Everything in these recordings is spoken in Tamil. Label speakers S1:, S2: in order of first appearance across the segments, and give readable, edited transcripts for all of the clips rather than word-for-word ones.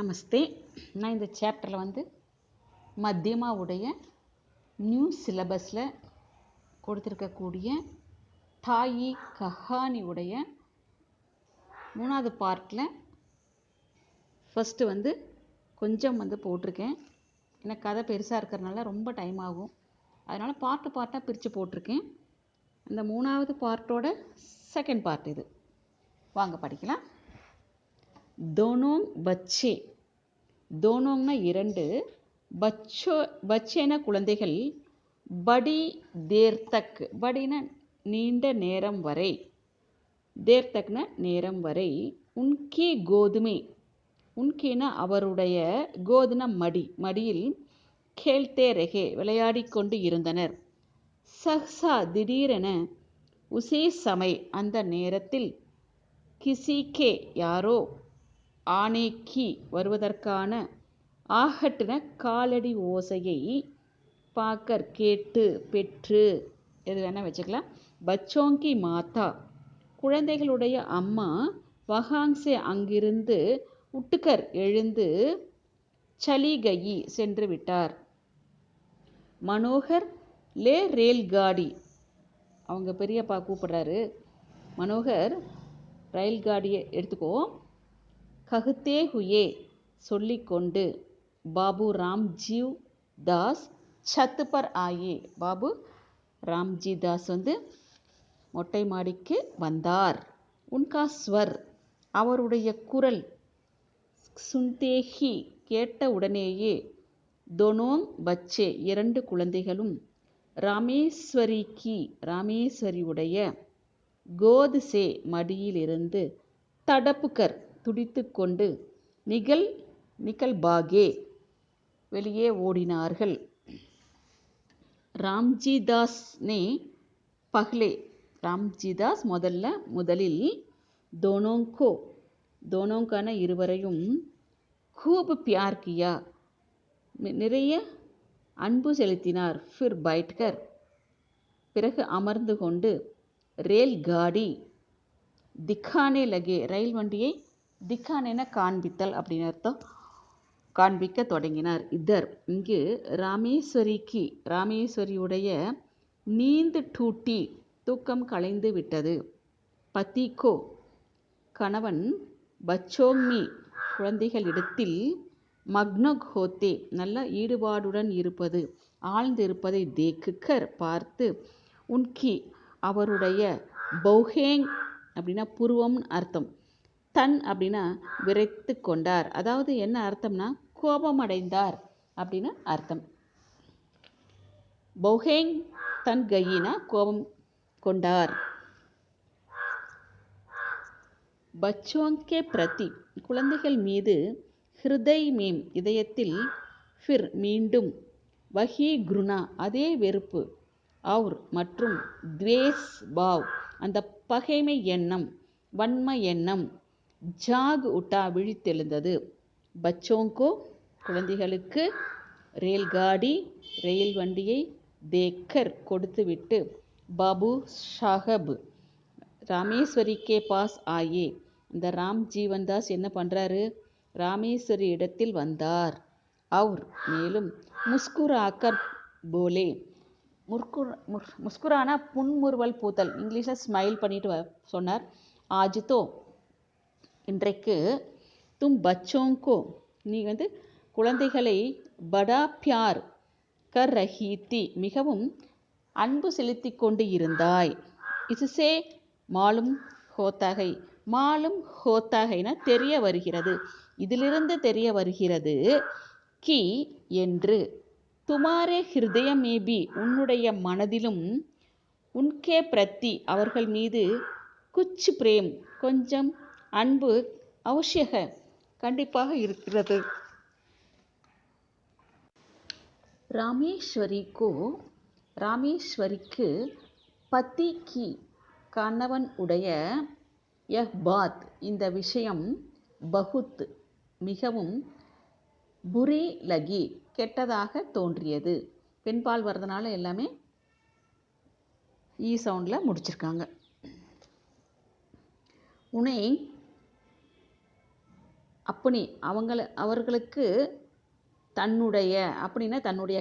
S1: நமஸ்தே. நான் இந்த சாப்டரில் மத்தியமாவுடைய நியூ சிலபஸில் கொடுத்துருக்கக்கூடிய தாயி கஹானி உடைய 3வது பார்ட்டில் ஃபஸ்ட்டு கொஞ்சம் போட்டிருக்கேன். ஏன்னா கதை பெருசாக இருக்கிறதுனால ரொம்ப டைம் ஆகும். அதனால் பார்ட்டாக பிரித்து போட்டிருக்கேன். இந்த 3வது பார்ட்டோட செகண்ட் பார்ட் இது. வாங்க படிக்கலாம். दोनों बच्चे, दोनोंना 2, बच्चेना குழந்தைகள், बड़ी देर तक, बड़ीना நீண்ட நேரம் வரை, தேர் தக்னா நேரம் வரை, உன்கி கோதுமை, உன்கினா அவருடைய, கோதுனா மடி, மடியில் கேல்தே ரகே விளையாடிக்கொண்டு இருந்தனர். சஹ்சா திடீரென, உசே சமை அந்த நேரத்தில், கிசிகே யாரோ, ஆனேக்கி வருவதற்கான, ஆகட்டுன காலடி ஓசையை, பாக்கர் கேட்டு பெற்று, எது வேணால் வச்சுக்கலாம். பச்சோங்கி மாதா குழந்தைகளுடைய அம்மா, வஹாங்ஸே அங்கிருந்து, உட்டுக்கர் எழுந்து, சலிகயி சென்று விட்டார். மனோகர் லே ரேல்காடி, அவங்க பெரியப்பா கூப்பிடுறாரு, மனோகர் ரயில் காடியை எடுத்துக்கோ. கஹுத்தே ஹுயே சொல்லிக்கொண்டு, பாபு ராம்ஜீவ் தாஸ் சத்து பர் ஆயே, பாபு ராம்ஜி தாஸ் மொட்டை மாடிக்கு வந்தார். உன்கா ஸ்வர் அவருடைய குரல், சுன்தேஹி கேட்ட உடனேயே, தொனோங் பச்சே 2 குழந்தைகளும், ராமேஸ்வரிக்கு ராமேஸ்வரியுடைய, கோதுசே மடியிலிருந்து, தடப்புக்கர் துடித்து கொண்டு, நிகல் பாகே வெளியே ஓடினார்கள். ராம்ஜிதாஸ் நே பஹ்லே, ராம்ஜிதாஸ் முதலில், தோனோங்கோ தோனோங்கான இருவரையும், खूब प्यार किया நிறைய அன்பு செலுத்தினார். ஃபிர் பைட்கர் பிறகு அமர்ந்து கொண்டு, ரேல் காடி திக்கானே லகே ரயில் வண்டியை, திக்கானேன காண்பித்தல் அப்படின்னு அர்த்தம், காண்பிக்க தொடங்கினார். இதர் இங்கு ராமேஸ்வரிக்கு ராமேஸ்வரியுடைய, நீந்து டூட்டி தூக்கம் கலைந்து விட்டது. பத்திகோ கணவன், பச்சோங்கி குழந்தைகளிடத்தில், மக்னக் ஹோத்தே நல்ல ஈடுபாடுடன் இருப்பது, ஆழ்ந்து இருப்பதை, தேக்குக்கர் பார்த்து, உன்கி அவருடைய, பௌஹேங் அப்படின்னா புருவம் அர்த்தம், தன் அப்படின்னா விரைத்து கொண்டார். அதாவது என்ன அர்த்தம்னா கோபம் அடைந்தார் அப்படின்னு அர்த்தம். பௌஹேங் தன் கயினா கோபம் கொண்டார். பச்சோங்கே பிரதி குழந்தைகள் மீது, ஹிருதய் மேம் இதயத்தில், ஃபிர் மீண்டும், வஹி குருணா அதே வெறுப்பு, அவுர் மற்றும், துவேஸ் பாவ் அந்த பகைமை எண்ணம், வன்ம எண்ணம், ஜாக் உட்டா விழித்தெழுந்தது. பச்சோங்கோ குழந்தைகளுக்கு, ரேல்காடி ரயில் வண்டியை, தேக்கர் கொடுத்துவிட்டு, பாபு சாஹப் ராமேஸ்வரிக்கே பாஸ் ஆயே இந்த ராம்ஜீவன்தாஸ் என்ன பண்ணுறாரு, ராமேஸ்வரி இடத்தில் வந்தார். அவர் மேலும், முஸ்குராக்கர் போலே, முஸ்குரானா புன்முறுவல் பூத்தல், இங்கிலீஷில் ஸ்மைல் பண்ணிட்டு சொன்னார். ஆஜ்தோ இன்றைக்கு, தும் பச்சோங்கோ நீ குழந்தைகளை, படா பியார் கர் ரஹி தி மிகவும் அன்பு செலுத்தி கொண்டு இருந்தாய். இசுசே மாலும் ஹோத்தாகை, மாலும் ஹோத்தாகைனா தெரிய வருகிறது, இதிலிருந்து தெரிய வருகிறது, கி என்று, துமாரே ஹிருதயம் மேபி உன்னுடைய மனதிலும், உன்கே பிரத்தி அவர்கள் மீது, குச் பிரேம் கொஞ்சம் அன்பு, அவசியக கண்டிப்பாக இருக்கிறது. ராமேஸ்வரிக்கு, பத்தி கி கணவன் உடைய, யஹ் பாத் இந்த விஷயம், பகுத் மிகவும், புரி லகி கெட்டதாக தோன்றியது. பெண்பால் வர்றதுனால எல்லாமே ஈ சவுண்டில் முடிச்சிருக்காங்க. உனை அப்படி அவர்களுக்கு தன்னுடைய அப்படின்னா தன்னுடைய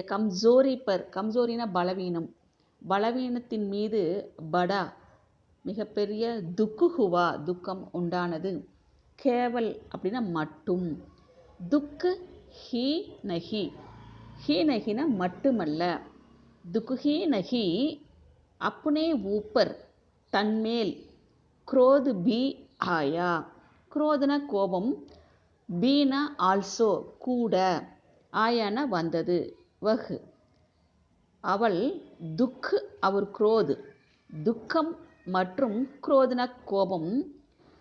S1: கம்சோரினா பலவீனம், பலவீனத்தின் மீது படா மிகப்பெரிய துக்கு துக்கம் உண்டானது. கேவல் அப்படின்னா மட்டும், துக்கு ஹி நகி, ஹி நகினா மட்டுமல்ல, துக்கு ஹி நகி அப்னே ஊப்பர் தன்மேல், குரோது பி ஆயா, குரோதுனா கோபம், பீனா ஆல்சோ கூட, ஆயானா வந்தது, வஹ் அவள், துக்கு அவர் குரோது துக்கம் மற்றும் குரோதுனா கோபம்,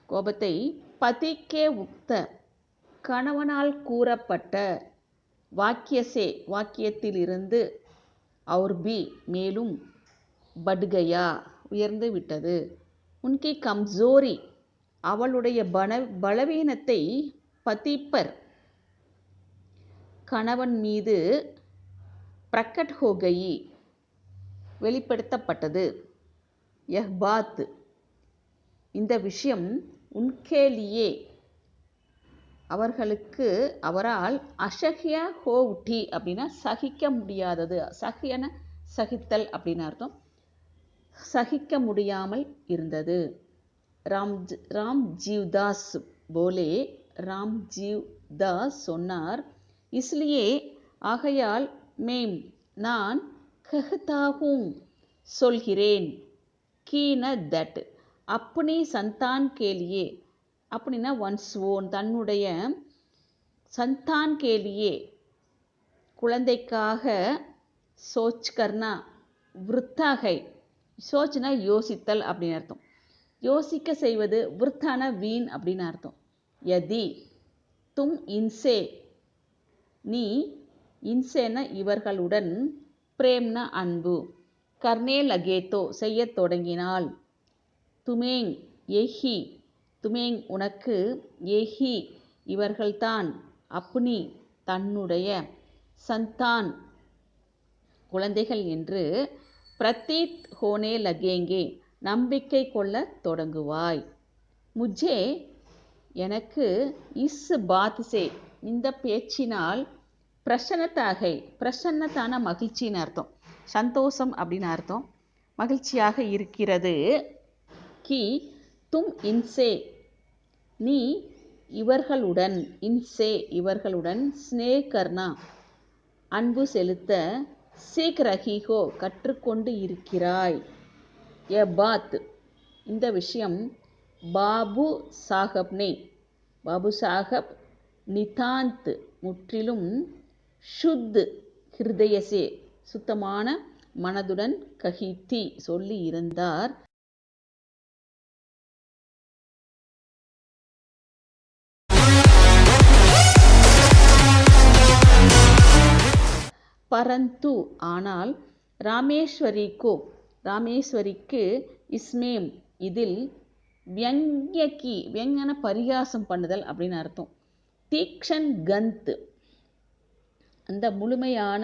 S1: கோபத்தை பதிக்கே உக்த கணவனால் கூறப்பட்ட, வாக்கியசே வாக்கியத்திலிருந்து, और भी மேலும், பட்கயா உயர்ந்து விட்டது, உன்கி கம்சோரி அவளுடைய பலவீனத்தை, பதிப்பர் கணவன் மீது, பிரகட் ஹோ கயி வெளிப்படுத்தப்பட்டது, யஹ் பாத் இந்த விஷயம், உன்கே லியே அவரால், அசஹ்ய ஹோ உட்டி அப்படின்னா சகிக்க முடியாதது, சஹ்யன சகித்தல் அப்படின்னு அர்த்தம், சகிக்க முடியாமல் இருந்தது. ராம்ஜீவ்தாஸ் போலே, ராம்ஜீவ்தாஸ் சொன்னார், இஸ்லியே ஆகையால், மேம் நான், கஹ்தா ஹூம் சொல்கிறேன், கீன தட் அப்பனி சந்தான் கேலியே, அப்படின்னா ஒன்ஸ் ஓன் தன்னுடைய சந்தான் கேலியே குழந்தைக்காக, சோச் கர்னா விருத்தாகை, சோச்னா யோசித்தல் அப்படின்னு அர்த்தம், யோசிக்க செய்வது, விருத்தான வீண் அப்படின்னு அர்த்தம். யதி தும் இன்சே நீ, இன்சேன இவர்களுடன், பிரேம்ன அன்பு, கர்னே லகேத்தோ செய்யத் தொடங்கினால், துமேங் ஏஹி துமேங் உனக்கு, ஏஹி இவர்கள்தான், அப்னி தன்னுடைய, சந்தான் குழந்தைகள் என்று, பிரதீத் ஹோனே லகேங்கே நம்பிக்கை கொள்ள தொடங்குவாய். முஜே எனக்கு, இஸ் பாத் சே இந்த பேச்சினால், பிரசன்னத்தான மகிழ்ச்சின்னு அர்த்தம், சந்தோஷம் அப்படின்னு அர்த்தம், மகிழ்ச்சியாக இருக்கிறது. கி தும் இன்சே நீ இவர்களுடன், இன்சே இவர்களுடன், ஸ்னேஹ் கர்னா அன்பு செலுத்த, சீக் ரஹி ஹோ கற்றுக்கொண்டு இருக்கிறாய். ய பாத் இந்த விஷயம், பாபு சாஹப்னே பாபு சாஹப் நிதாந்த் முற்றிலும், சுத் ஹிருதயசே சுத்தமான மனதுடன், கஹிதி சொல்லி இருந்தார். பரந்து ஆனால், ராமேஸ்வரிக்கு இஸ்மேம் இதில், வியங்யன பரிகாசம் பண்ணுதல் அப்படின்னு அர்த்தம், தீக்ஷன் கந்த் அந்த முழுமையான,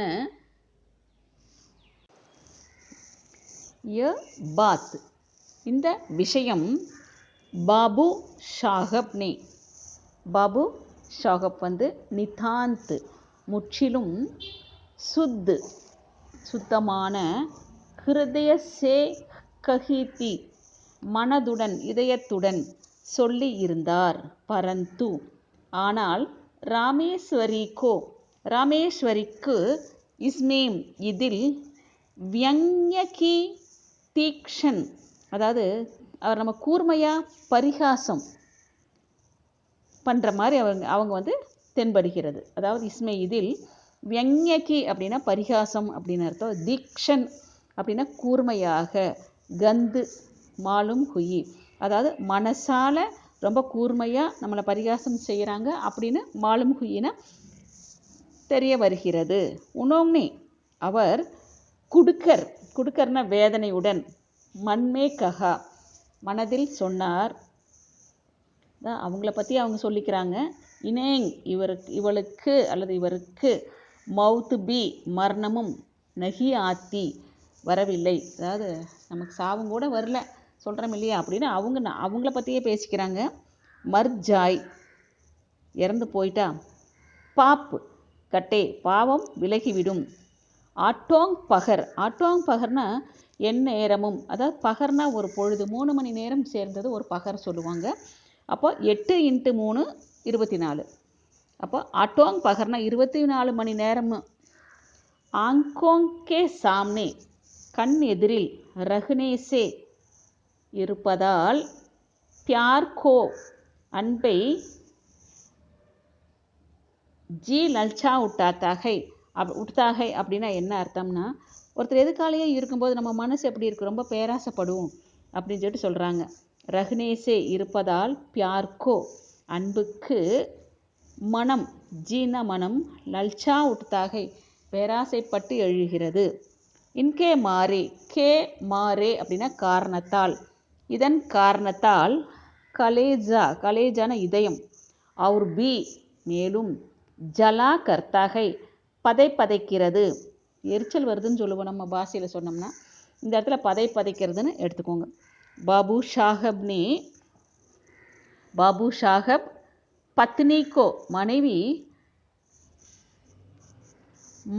S1: ய பாத் இந்த விஷயம், பாபு சாஹப்னே பாபு சாஹப் நிதாந்த் முற்றிலும், சுத்தமான, ஹிருதய சே கஹிதி மனதுடன் இதயத்துடன் சொல்லி இருந்தார். பரந்து ஆனால், ராமேஸ்வரிக்கு இஸ்மேம் இதில், வியங்யகி தீக்ஷன் அதாவது அவர் நம்ம கூர்மையாக பரிகாசம் பண்ணுற மாதிரி அவங்க தென்படுகிறது. அதாவது இஸ்மே இதில், வியங்யகி அப்படின்னா பரிகாசம் அப்படின்னு அர்த்தம், தீக்ஷன் அப்படின்னா கூர்மையாக, கந்து மாலும் ஹுயி அதாவது மனசால் ரொம்ப கூர்மையாக நம்மளை பரிகாசம் செய்கிறாங்க அப்படின்னு, மாலும் ஹுயினா தெரிய வருகிறது. உனோங்னே அவர், குடுக்கர்னா வேதனையுடன், மன்மே கஹா மனதில் சொன்னார். அவங்கள பற்றி அவங்க சொல்லிக்கிறாங்க. இனேங் இவளுக்கு அல்லது இவருக்கு, மவுத்து பி மரணமும், நகி ஆத்தி வரவில்லை, அதாவது நமக்கு சாவும் கூட வரல சொல்கிறோம் இல்லையா அப்படின்னு அவங்கள பற்றியே பேசிக்கிறாங்க. மர்ஜாய் இறந்து போயிட்டா பாப் கட்டே பாவம் விலகிவிடும். ஆட்டோங் பகர், ஆட்டோங் பகர்னா எந்நேரமும், அதாவது பகர்னா ஒரு பொழுது, 3 மணி நேரம் சேர்ந்தது ஒரு பகர் சொல்லுவாங்க. அப்போ 8 × 3 24. அப்போ ஆட்டோங் பகர்னா 24 மணி நேரமும். ஆங்கோங்கே சாம்னே கண் எதிரில், ரஹ்னேசே இருப்பதால், பியார்கோ அன்பை, ஜி லல்சா உட்டாத்தாகை உட்டாகை அப்படின்னா என்ன அர்த்தம்னா, ஒருத்தர் எதுக்காலேயே இருக்கும்போது நம்ம மனசு எப்படி இருக்கு, ரொம்ப பேராசைப்படுவோம் அப்படின்னு சொல்லிட்டு சொல்கிறாங்க. ரஹ்னேசே இருப்பதால், பியார்கோ அன்புக்கு, மனம் ஜீன மனம், லல்சா உட்டாகை பேராசைப்பட்டு எழுகிறது. இன்கே மாறே, கே மாறே அப்படின்னா காரணத்தால், இதன் காரணத்தால், கலேஜா கலேஜான இதயம், அவர் பி மேலும், ஜலா கர்த்தாகை பதை பதைக்கிறது, எரிச்சல் வருதுன்னு சொல்லுவோம் நம்ம பாஷையில் சொன்னோம்னா, இந்த இடத்துல பதை பதைக்கிறதுன்னு எடுத்துக்கோங்க. பாபு ஷாஹப்னே, பாபு ஷாஹப் பத்னிக்கோ மனைவி,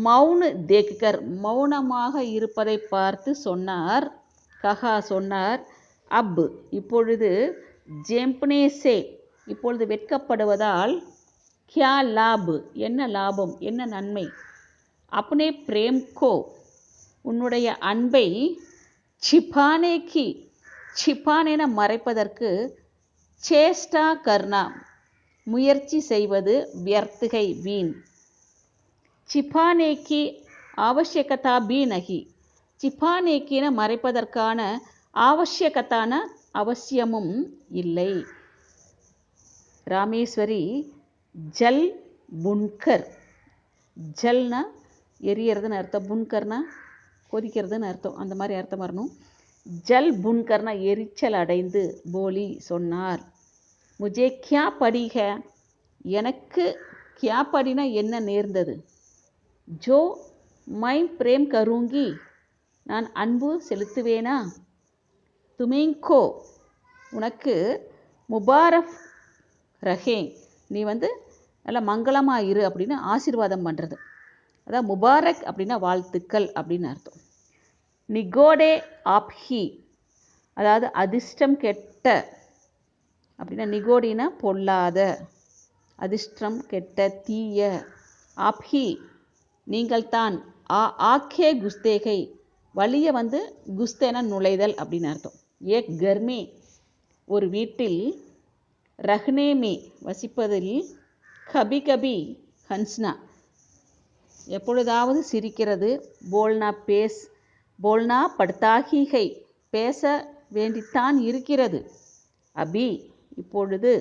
S1: மௌன் தேக்கர் மௌனமாக இருப்பதை பார்த்து சொன்னார். கஹா சொன்னார், அப் இப்பொழுது, ஜெம்பனேசே இப்பொழுது வெட்கப்படுவதால், கியா லாப் என்ன லாபம் என்ன நன்மை, அப்னே பிரேம்கோ உன்னுடைய அன்பை, சிபானேக்கி சிபானேன மறைப்பதற்கு, சேஷ்டா கர்னா முயற்சி செய்வது, வியர்த்துகை வீண். சிபானேக்கி ஆவசியகதா பி நகி, சிபானேக்கின மறைப்பதற்கான ஆவசியகத்தான அவசியமும் இல்லை. ராமேஸ்வரி ஜல் புன்கர், ஜல்னா எரியறதுன்னு அர்த்தம், புன்கர்னா கொதிக்கிறதுன்னு அர்த்தம், அந்த மாதிரி அர்த்தம் வரணும். ஜல் புன்கர்னா எரிச்சல் அடைந்து, போலி சொன்னார். முஜே கியா படிக எனக்கு, கியா படினா என்ன நேர்ந்தது, ஜோ மை பிரேம் கருங்கி நான் அன்பு செலுத்துவேனா, துமேங்கோ உனக்கு, முபாரக் ரஹே நீ நல்லா மங்களமாக இரு அப்படின்னு ஆசீர்வாதம் பண்ணுறது. அதாவது முபாரக் அப்படின்னா வாழ்த்துக்கள் அப்படின்னு அர்த்தம். நிகோடே ஆப்ஹி அதாவது அதிர்ஷ்டம் கெட்ட அப்படின்னா, நிகோடினா பொல்லாத, அதிர்ஷ்டம் கெட்ட தீய, ஆப்ஹி நீங்கள்தான், ஆக்கே குஸ்தேகை வலிய குஸ்தேன நுழைதல் அப்படின்னு அர்த்தம். ஏக் கர்மே ஒரு வீட்டில், ரஹ்னேமே வசிப்பதில், கபி கபி ஹன்ஸ்னா எப்பொழுதாவது சிரிக்கிறது, போல்னா போல்னா படுத்தாகிகை பேச வேண்டித்தான் இருக்கிறது, அபி இப்பொழுது,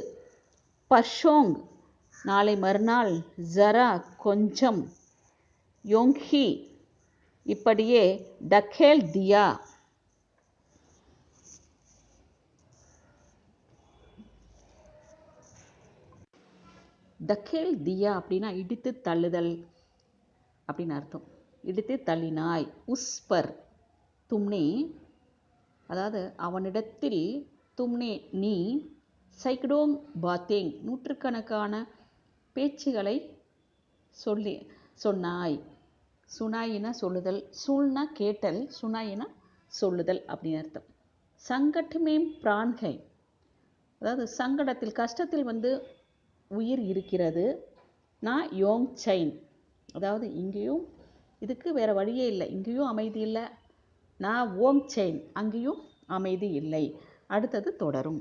S1: பர்ஷோங் நாளை மறுநாள், ஜரா கொஞ்சம், யோங்கி இப்படியே, டக்கேல் தியா டக்கேல் தியா அப்படின்னா இடித்து தள்ளுதல் அப்படின்னு அர்த்தம். இடித்து தள்ளினாய். உஸ்பர் தும்னே அதாவது அவனிடத்தில், தும்னே நீ, சைக்டோங் பாத்தேங் நூற்றுக்கணக்கான பேச்சுகளை சொன்னாய். சுனாயினா சொல்லுதல், சூழ்னா கேட்டல், சுனாயினா சொல்லுதல் அப்படின்னு அர்த்தம். சங்கட்மேம் பிரான்கை அதாவது சங்கடத்தில் கஷ்டத்தில் உயிர் இருக்கிறது. நான் யோங் சைன் அதாவது இங்கேயும் இதுக்கு வேறு வழியே இல்லை, இங்கேயும் அமைதி இல்லை. நான் ஓங் சைன் அங்கேயும் அமைதி இல்லை. அடுத்தது தொடரும்.